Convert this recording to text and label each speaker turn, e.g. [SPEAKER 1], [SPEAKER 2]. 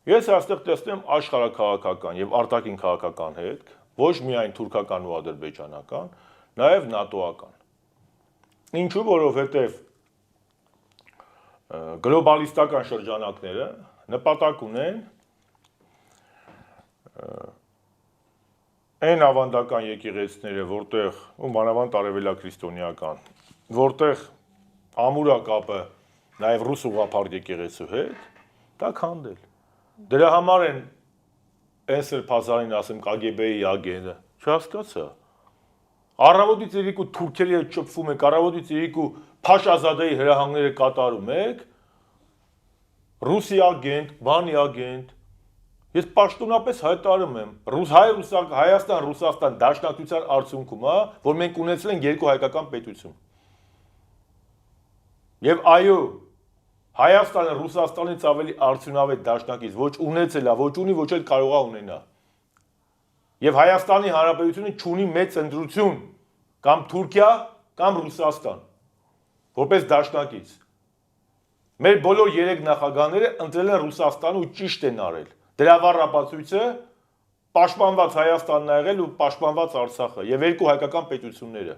[SPEAKER 1] Ես այստեղ տեսնեմ աշխարհաքաղաքական եւ արտաքին քաղաքական հետք, ոչ միայն թուրքական ու ադրբեջանական, նաեւ նատոական։ Ինչու, որովհետեւ գլոբալիստական շրջանակները նպատակ ունեն այն ավանդական եկեղեցիները, որտեղ ու մանավանդ արևելաքրիստոնեական, որտեղ ամուր է կապը նաեւ ռուս ուղղափառ եկեղեցու հետ, դա քանդել։ Դրա համար են այս փազարին ասեմ KGB-ի ագենտը, չհասկացա։ Առավոտից երեկո թուրքերի հետ շփվում եք, առավոտից երեկո Փաշազադեի հրահանգները կատարում եք, ռուսի ագենտ, բանի ագենտ։ Ես պաշտոնապես հայտարարում եմ, Հայաստան-Ռուսաստան դաշնակցության արդյունքում, որ մենք ունեցել ենք երկու հայկական պետություն։ Եվ այո, Հայաստանը Ռուսաստանից ավելի արդյունավետ դաշնակից ոչ ունեցել է, ոչ ունի, ոչ էլ կարող է ունենա։ Եվ Հայաստանի Հանրապետությունը չունի մեծ ընտրություն կամ Թուրքիա կամ Ռուսաստան, որպես դաշնակից։ Մեր բոլոր 3 նախագահները ընտրել են Ռուսաստանը ու ճիշտ են արել։ Դրա վառապացույցը պաշտպանված Հայաստանն ա եղել ու պաշտպանված Արցախը եւ երկու հայկական պետությունները։